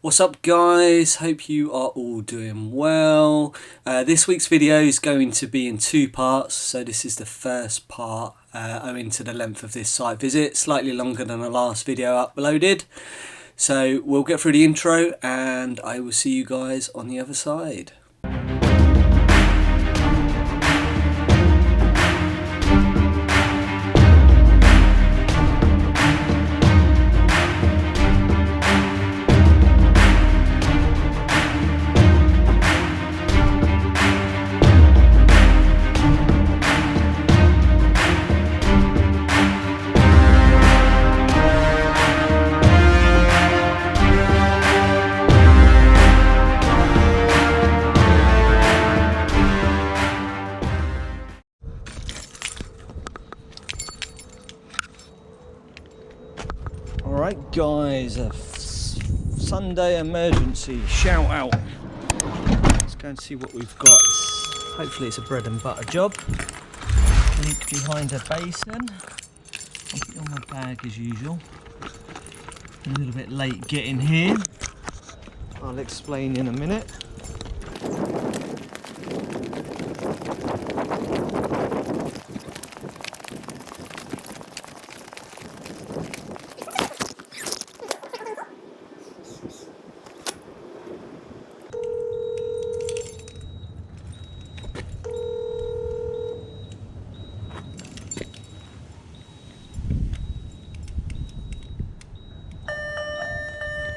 What's up guys, hope you are all doing well. This week's video is going to be in two parts, so this is the first part owing to the length of this site visit, slightly longer than the last video uploaded. So we'll get through the intro and I will see you guys on the other side. Alright guys, a Sunday emergency shout out. Let's go and see what we've got. Hopefully it's a bread and butter job. Leak behind a basin. I'll put it on my bag as usual. A little bit late getting here. I'll explain in a minute.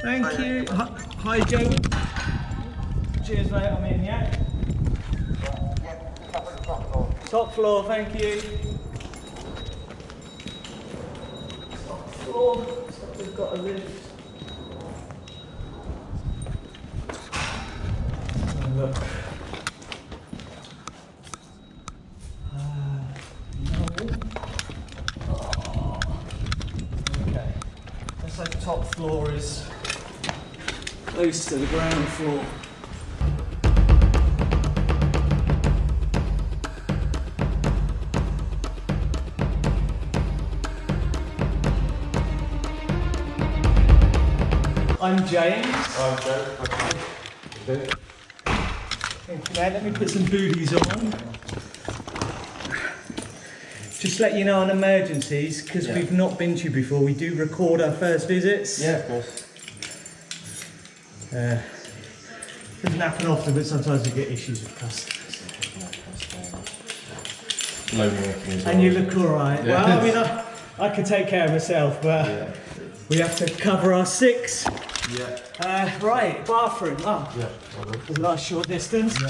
Thank you. Hi Joe. Cheers mate, I'm in, yeah? Top floor, thank you. Top floor, so we've got a lift. Look. No. Oh. Okay. Let's say the top floor is close to the ground floor. I'm James. I'm Joe. Okay. Thank you, mate. Let me put some booties on. Just let you know on emergencies, because we've not been to you before, we do record our first visits. Yeah, of course. Doesn't happen often, but sometimes we get issues with customers. And you look alright. Yeah. Well, I mean, I can take care of myself, but we have to cover our six. Yeah. Right, bathroom. Oh, yeah. A nice short distance. Yeah.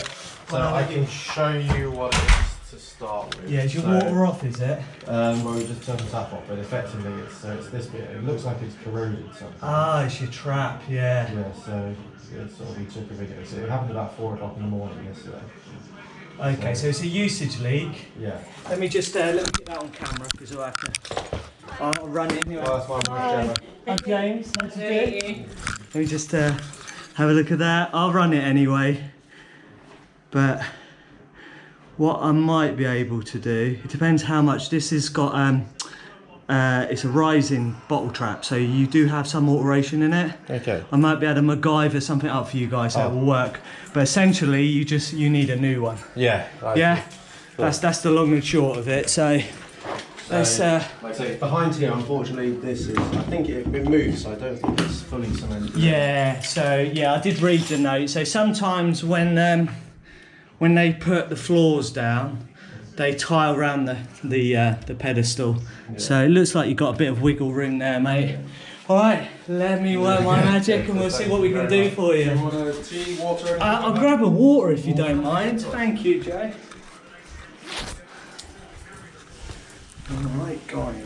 So I can show you what it is to start with. Yeah, is your water off, is it? Well, we just turned the tap off, but effectively it's this bit. It looks like it's corroded something. Ah, it's your trap, yeah. Yeah, so it's sort of, we took a video. So it happened about 4 o'clock in the morning yesterday. Okay, so it's a usage leak. Yeah. Let me just let me get that on camera because I'll have to. I'll run it anyway. Well, that's my camera. Hi James, nice to meet you. Let me just have a look at that. I'll run it anyway. But what I might be able to do, it depends how much. This has got it's a rising bottle trap, so you do have some alteration in it. Okay. I might be able to MacGyver something up for you guys so it will work. But essentially, you need a new one. Yeah. Yeah. Cool. That's the long and short of it. So let's. Like I say, behind here, unfortunately, this is. I think it moved, so I don't think it's fully cemented. Yeah. So yeah, I did read the note. So sometimes when they put the floors down, they tile around the pedestal. Yeah. So it looks like you've got a bit of wiggle room there, mate. All right, let me work my magic and we'll see what we can do for you. Do you want a tea, water? I'll grab a water if you don't mind. Thank you, Jay. All right, guys.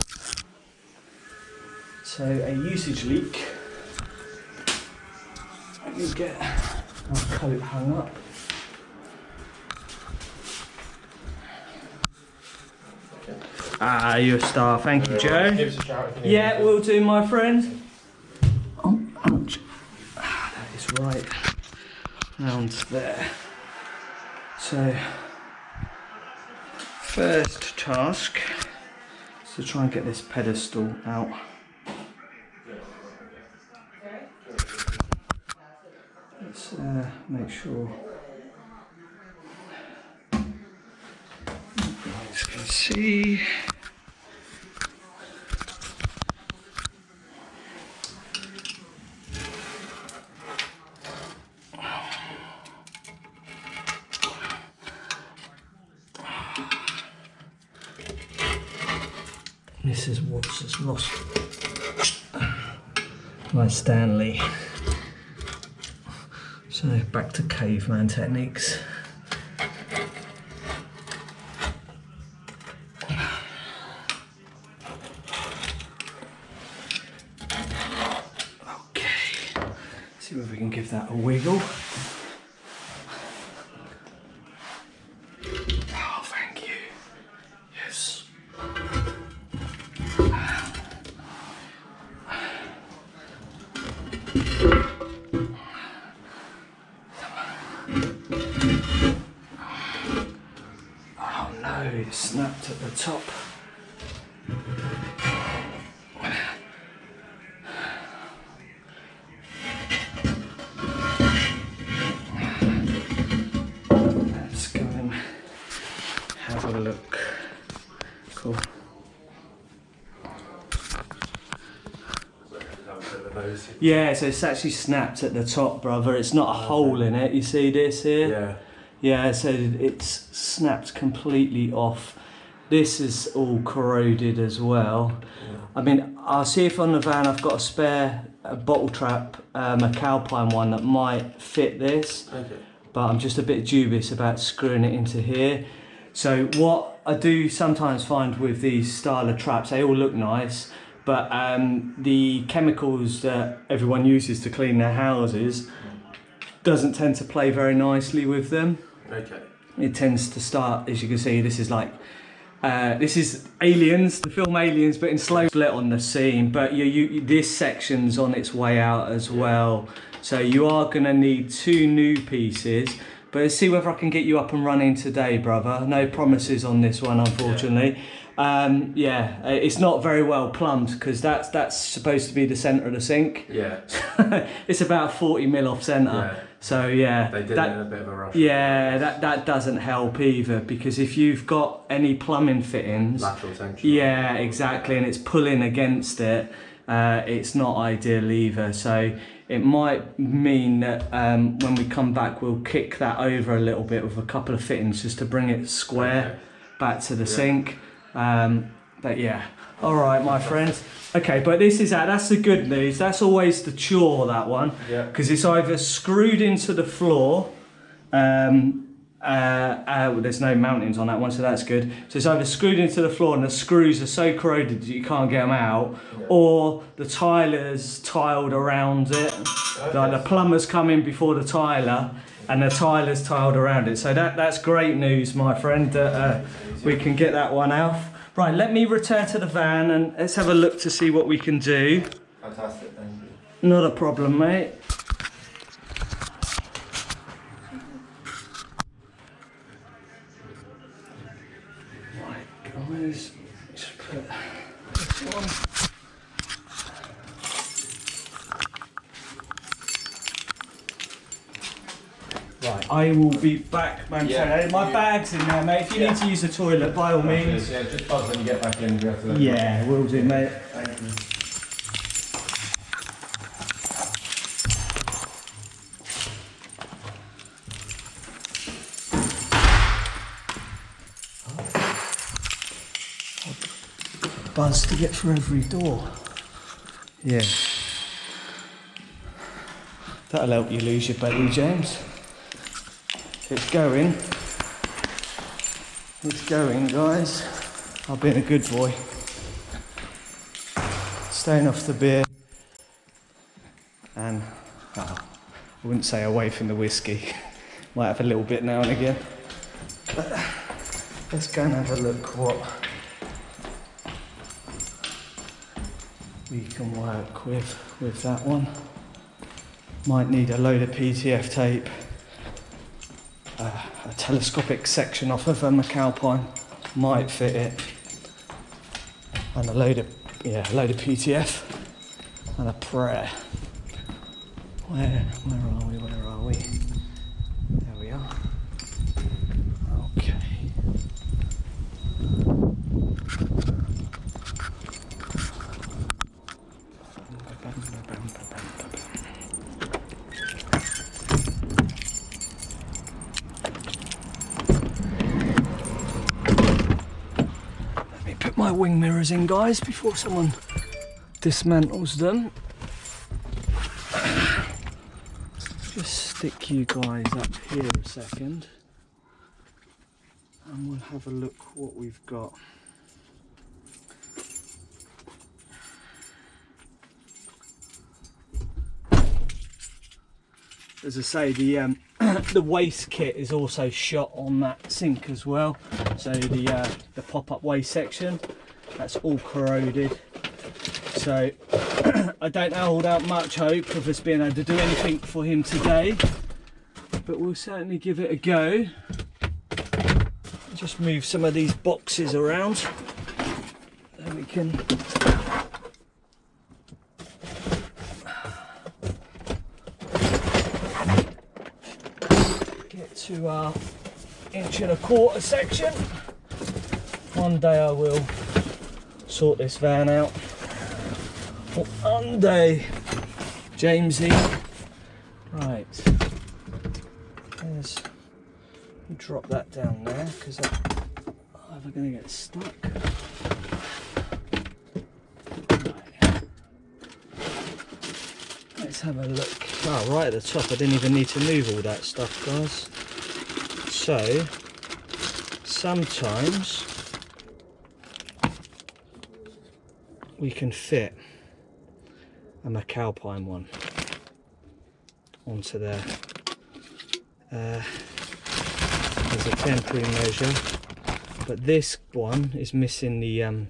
So a usage leak. Let me get our coat hung up. Ah, you're a star. Thank you, Joe. Give us a shout if you need Yeah, we'll do, my friend. Oh, ouch. Ah, that is right. Round there. So, first task is to try and get this pedestal out. Let's make sure you guys can see. This is what's just lost my Stanley. So back to caveman techniques. Okay, see if we can give that a wiggle. Oh, thank you. Yes. Oh no, it snapped at the top. Let's go and have a look. Cool. Yeah, so it's actually snapped at the top, brother. It's not a hole in it. You see this here? Yeah. Yeah, so it's snapped completely off. This is all corroded as well. Yeah. I mean, I'll see if on the van I've got a spare bottle trap, a Calpine one that might fit this. Okay. But I'm just a bit dubious about screwing it into here. So what I do sometimes find with these style of traps, they all look nice, but the chemicals that everyone uses to clean their houses doesn't tend to play very nicely with them. Okay. It tends to start, as you can see, this is like, this is Aliens, the film Aliens, but in slow split on the seam. But this section's on its way out as well. So you are gonna need 2 new pieces. But let's see whether I can get you up and running today, brother. No promises on this one, unfortunately. Yeah, it's not very well plumbed because that's supposed to be the centre of the sink. Yeah. It's about 40 mil off centre. Yeah. So yeah, they did it in a bit of a rush. Yeah, that doesn't help either, because if you've got any plumbing fittings, lateral tension. Yeah, exactly, and it's pulling against it, it's not ideal either. So it might mean that when we come back, we'll kick that over a little bit with a couple of fittings just to bring it square back to the sink. But yeah, all right, my friends. Okay, but this is that's the good news. That's always the chore, that one, because it's either screwed into the floor. There's no mountings on that one, so that's good. So it's either screwed into the floor and the screws are so corroded that you can't get them out, or the tiler's tiled around it. Like the plumber's come in before the tiler, and the tiler's tiled around it. So that's great news, my friend, that we can get that one out. Right, let me return to the van and let's have a look to see what we can do. Fantastic, thank you. Not a problem, mate. Right, guys, just put this on. Right, I will be back momentarily. My bag's in there, mate. If you need to use the toilet, by all means. Yeah, just buzz when you get back in. Yeah, will do, mate. Thank you. Buzz to get through every door. Yeah. That'll help you lose your belly, James. It's going. It's going, guys. I've been a good boy. Staying off the beer. And, I wouldn't say away from the whiskey. Might have a little bit now and again. But let's go and have a look what we can work with that one. Might need a load of PTF tape. A telescopic section off of a McAlpine might fit it, and a load of PTF and a prayer. Where are we? my wing mirrors in, guys, before someone dismantles them. Just stick you guys up here a second and we'll have a look what we've got. As I say, the the waste kit is also shot on that sink as well. So the pop-up waste section, that's all corroded. So I don't hold out much hope of us being able to do anything for him today, but we'll certainly give it a go. Just move some of these boxes around so we can get to our 1.25 inch section. One day I will sort this van out. One day, Jamesy. Right, there's, drop that down there because I'm either going to get stuck. Right. Let's have a look. Ah, right at the top, I didn't even need to move all that stuff, guys. So, sometimes we can fit a McAlpine one onto there. There's a temporary measure, but this one is missing the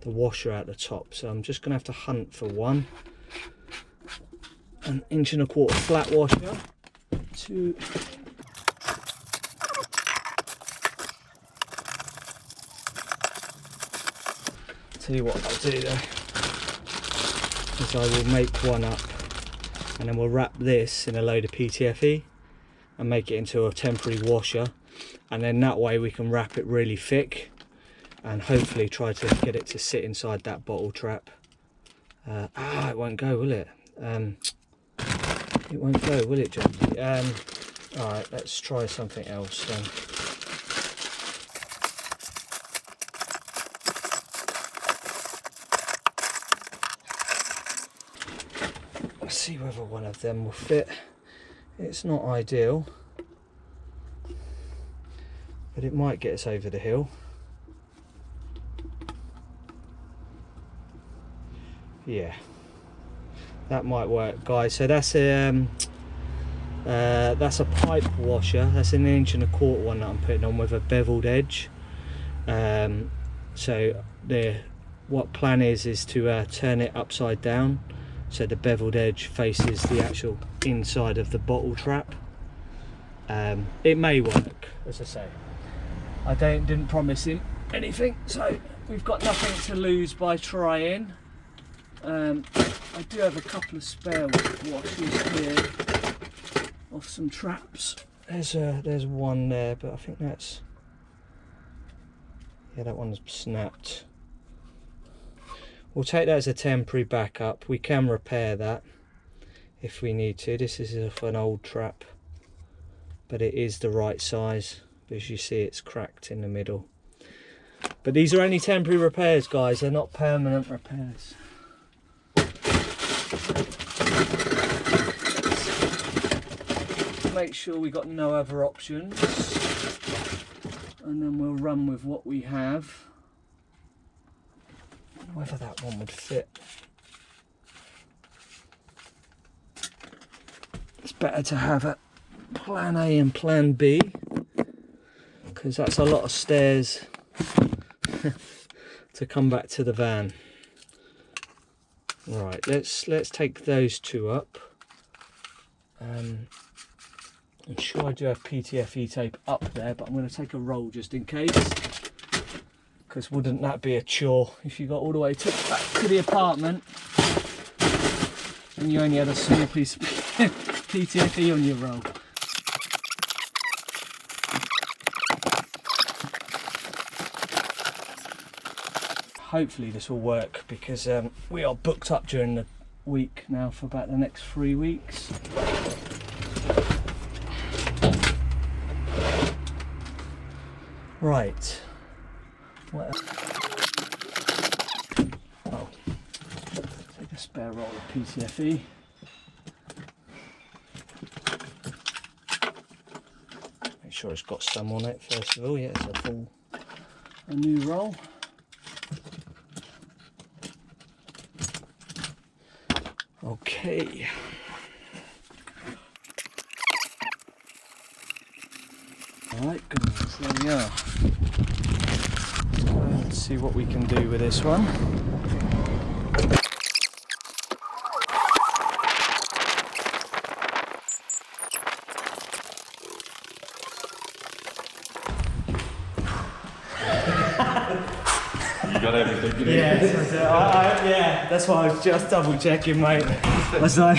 washer at the top, so I'm just gonna have to hunt for one. An 1.25 inch flat washer to tell you what I'll do though is I will make one up and then we'll wrap this in a load of PTFE and make it into a temporary washer, and then that way we can wrap it really thick and hopefully try to get it to sit inside that bottle trap. It won't go, will it? It won't go, will it, Jamie? Alright, let's try something else then. Let's see whether one of them will fit. It's not ideal, but it might get us over the hill. Yeah, that might work, guys. So that's a pipe washer. That's an 1.25 inch one that I'm putting on with a beveled edge. So what plan is to turn it upside down, so the beveled edge faces the actual inside of the bottle trap. It may work, as I say. I didn't promise him anything, so we've got nothing to lose by trying. I do have a couple of spare washers here off some traps. There's one there, but I think that's, yeah, that one's snapped. We'll take that as a temporary backup. We can repair that if we need to. This is an old trap, but it is the right size. As you see, it's cracked in the middle. But these are only temporary repairs, guys. They're not permanent repairs. Make sure we got no other options, and then we'll run with what we have. I wonder whether that one would fit. It's better to have a plan A and plan B, because that's a lot of stairs to come back to the van. Right, let's take those two up. I'm sure I do have PTFE tape up there, but I'm going to take a roll just in case, because wouldn't that be a chore if you got all the way back to the apartment and you only had a small piece of PTFE on your roll. Hopefully this will work, because we are booked up during the week now for about the next 3 weeks. Right. What else? spare roll of PTFE. Make sure it's got some on it first of all. Yeah, it's a new roll. Okay. Alright guys, there we are. Let's see what we can do with this one. You got everything. Yeah, that's why I was just double checking, mate. I was like,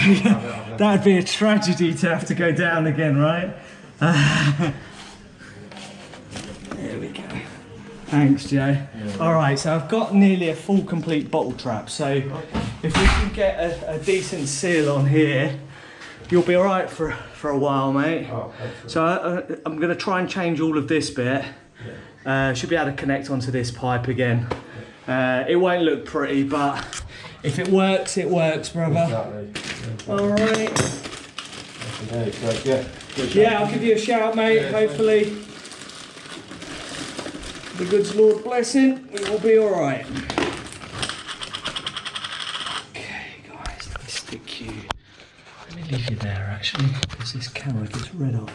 that'd be a tragedy to have to go down again, right? There we go. Thanks, Joe. Yeah. All right, so I've got nearly a full complete bottle trap. So if we can get a decent seal on here, you'll be all right for a while, mate. Oh, so I'm going to try and change all of this bit. Should be able to connect onto this pipe again. It won't look pretty, but if it works, brother. Exactly. All right. Yeah, I'll give you a shout, mate. Yeah, hopefully, the good Lord blessing, it will be all right. Okay, guys, let me stick you. Let me leave you there, actually, because this camera gets rid of.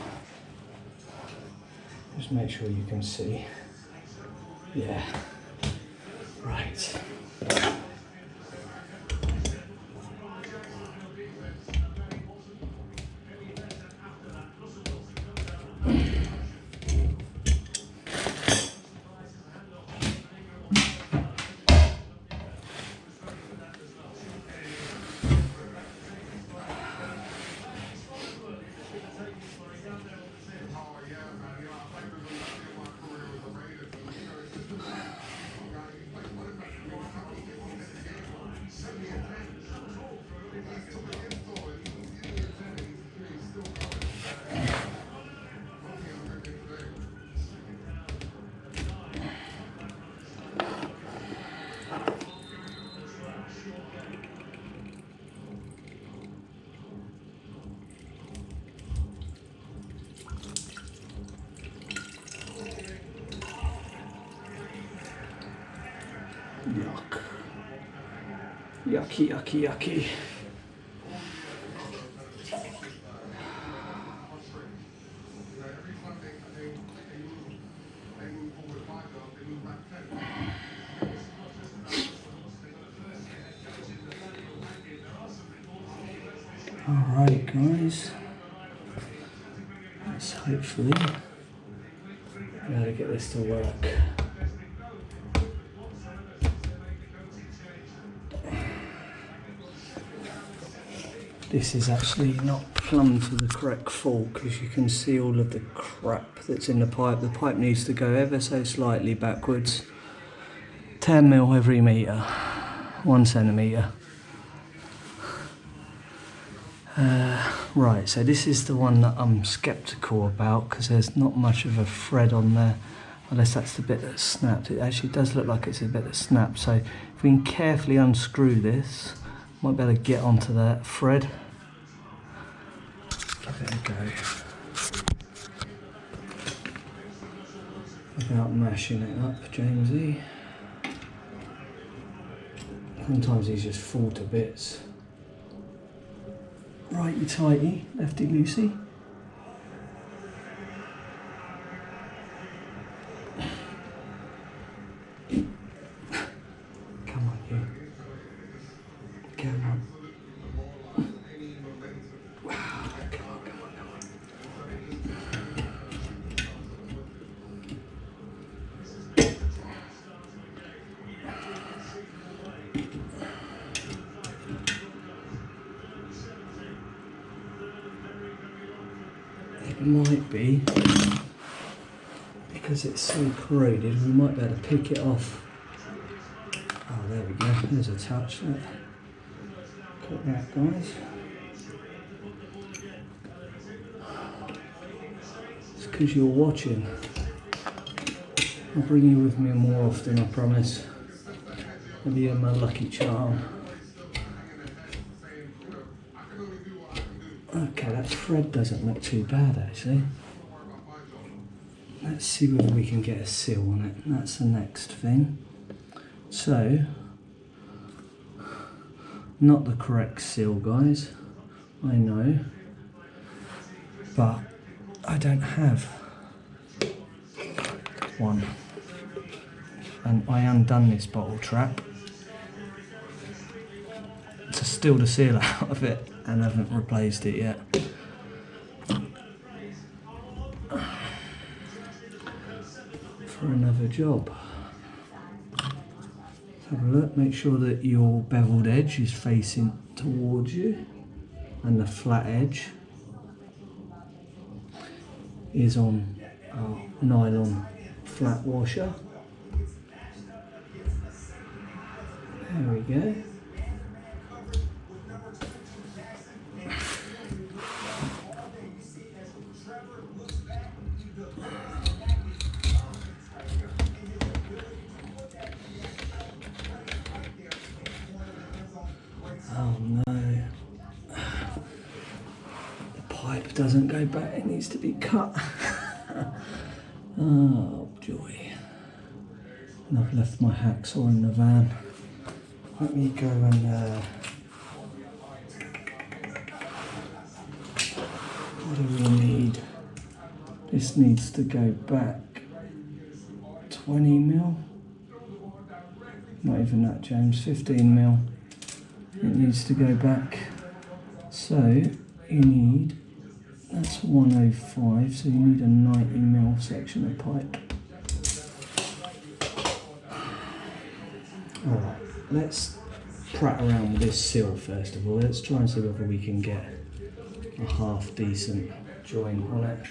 Just make sure you can see. Yeah. Right. Yuck. Yucky, yucky, yucky. Alright guys, let's hopefully be able to get this to work. This is actually not plumbed to the correct fault because you can see all of the crap that's in the pipe. The pipe needs to go ever so slightly backwards. 10 mil every metre, 1 centimetre. Right, so this is the one that I'm sceptical about because there's not much of a thread on there, unless that's the bit that's snapped. It actually does look like it's a bit that snapped, so if we can carefully unscrew this, might be able to get onto that thread. There we go. Without mashing it up, Jamesy. Sometimes these just fall to bits. Righty tighty, lefty loosey. Come on, you. Come on. It might be, because it's so corroded, we might be able to pick it off. Oh, there we go, there's a touch. Cut that, guys. It's because you're watching. I'll bring you with me more often, I promise. Maybe you're my lucky charm. Okay, that thread doesn't look too bad actually. Let's see whether we can get a seal on it. That's the next thing. So, not the correct seal, guys. I know. But I don't have one. And I undone this bottle trap to steal the seal out of it and haven't replaced it yet. For another job. Let's have a look, make sure that your beveled edge is facing towards you and the flat edge is on our nylon flat washer. There we go. Oh no. The pipe doesn't go back, it needs to be cut. Oh joy. And I've left my hacksaw in the van. Let me go and what do we need? This needs to go back 20 mil. Not even that, James, 15 mil. It needs to go back. So you need, that's 105, so you need a 90 mil section of pipe. Alright, let's prat around with this seal first of all. Let's try and see whether we can get a half decent joint on it.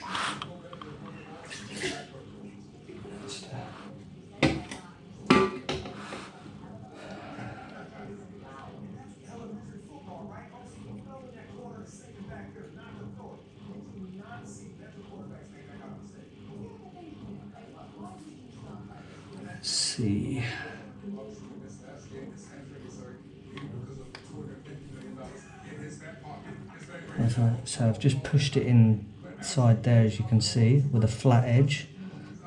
Let's see. So I've just pushed it inside there, as you can see, with a flat edge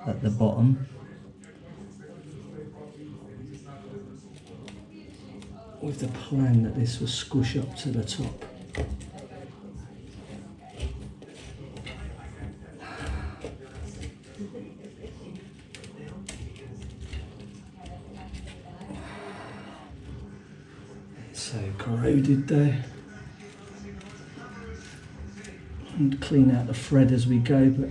at the bottom. With the plan that this will squish up to the top. So corroded there. And clean out the thread as we go, but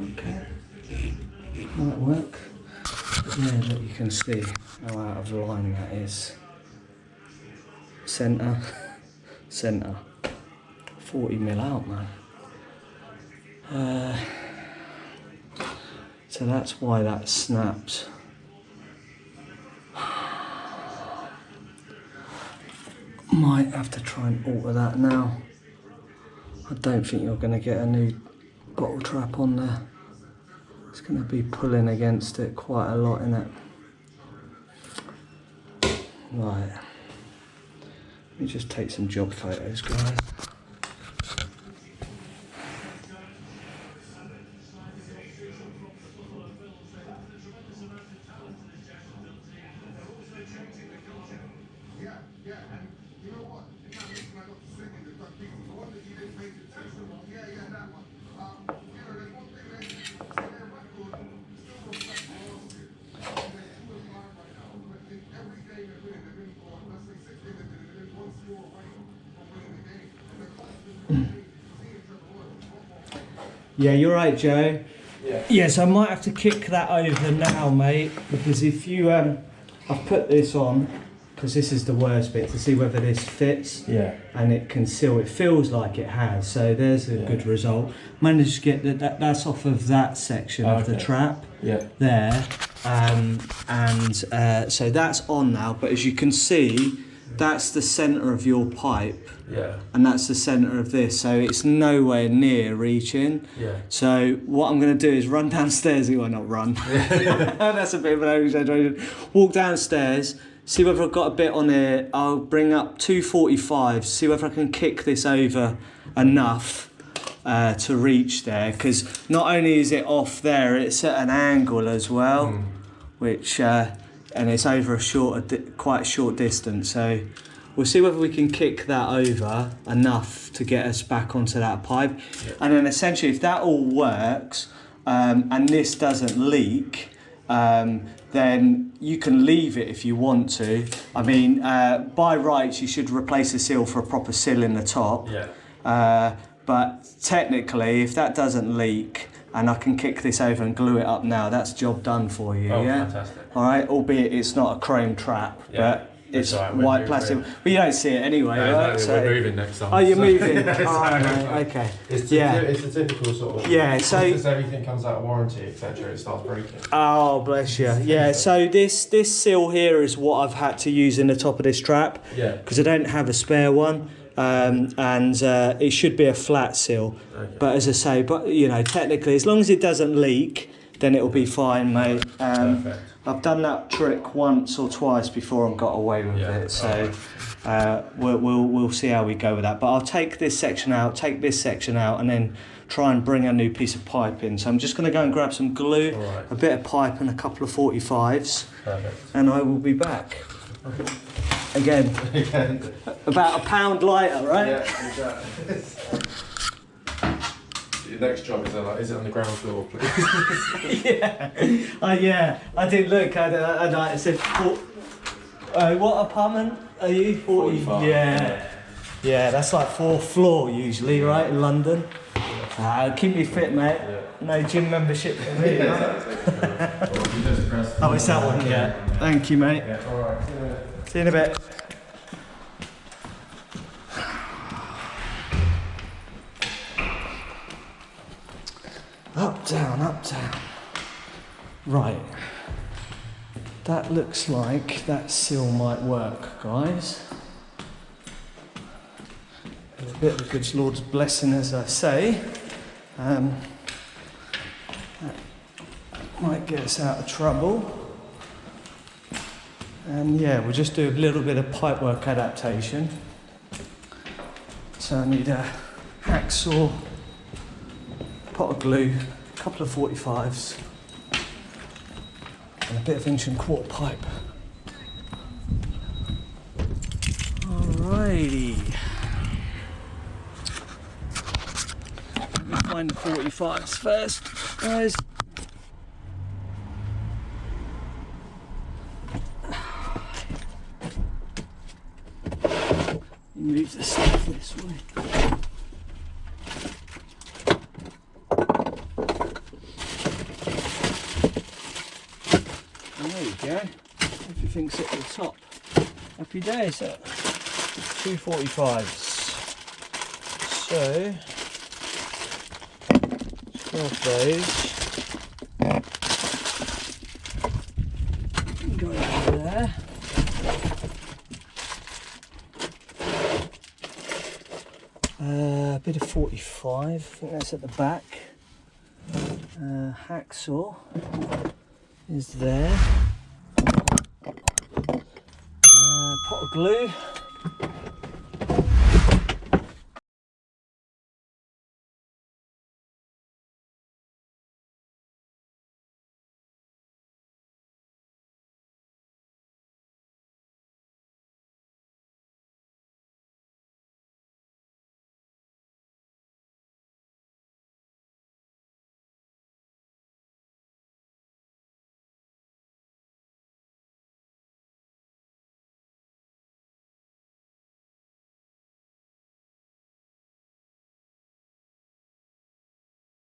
okay, might work. But yeah, look, you can see how out of line that is. Centre, centre. 40 mil out, man. So that's why that snapped. Might have to try and alter that now. I don't think you're going to get a new bottle trap on there. It's going to be pulling against it quite a lot, innit? Right. Let me just take some job photos, guys. Yeah, you're right, Joe. Yeah. Yes, I might have to kick that over now, mate, because if you, I've put this on, because this is the worst bit, to see whether this fits. Yeah. And it can seal. It feels like it has, so there's a good result. Managed to get that's off of that section of the trap. Yeah. There, so that's on now. But as you can see, that's the centre of your pipe. Yeah. And that's the centre of this, so it's nowhere near reaching. Yeah. So what I'm going to do is run downstairs. Well, not run. That's a bit of an over-exaggeration. Walk downstairs, see whether I've got a bit on here. I'll bring up 245, see whether I can kick this over enough to reach there. Because not only is it off there, it's at an angle as well, which and it's over quite a short distance. So we'll see whether we can kick that over enough to get us back onto that pipe. Yeah. And then essentially, if that all works and this doesn't leak, then you can leave it if you want to. I mean, by rights, you should replace the seal for a proper seal in the top. Yeah. But technically, if that doesn't leak, and I can kick this over and glue it up now, that's job done for you. Oh, yeah? Fantastic. All right, albeit it's not a chrome trap, but it's right, white plastic. But you don't see it anyway, right? Exactly. So, we're moving next time. Oh, you're moving? All right, mate, okay. It's the typical sort of... Yeah, so... Once everything comes out of warranty, etc., it starts breaking. Oh, bless you. Yeah, so this seal here is what I've had to use in the top of this trap. Yeah. Because I don't have a spare one. And it should be a flat seal. Okay. But as I say, you know, technically, as long as it doesn't leak, then it'll be fine, mate. Perfect. I've done that trick once or twice before and got away with it. So we'll see how we go with that. But I'll take this section out, and then try and bring a new piece of pipe in. So I'm just going to go and grab some glue, a bit of pipe, and a couple of 45s. Perfect. And I will be back. Okay. Again, about £1 lighter, right? Yeah, exactly. Your next job is it on the ground floor, please? Yeah. I did look. I said, what apartment are you? 45. Yeah. That's like 4th floor usually, right, in London. Keep me fit, mate. Yeah. No gym membership for me. Oh, it's that one. Yeah. Thank you, mate. Yeah. All right. See you in a bit. Up, down, up, down. Right. That looks like that seal might work, guys. With a bit of the good Lord's blessing, as I say. That might get us out of trouble. And yeah, we'll just do a little bit of pipework adaptation. So I need a hacksaw, pot of glue, a couple of 45s, and a bit of 1¼ pipe. Alrighty. Let me find the 45s first, guys. Move the stuff this way. And there you go. Everything's at the top. Happy days. 2 45s. So, off those. Go over there. A bit of 45, I think that's at the back. Hacksaw is there. Pot of glue.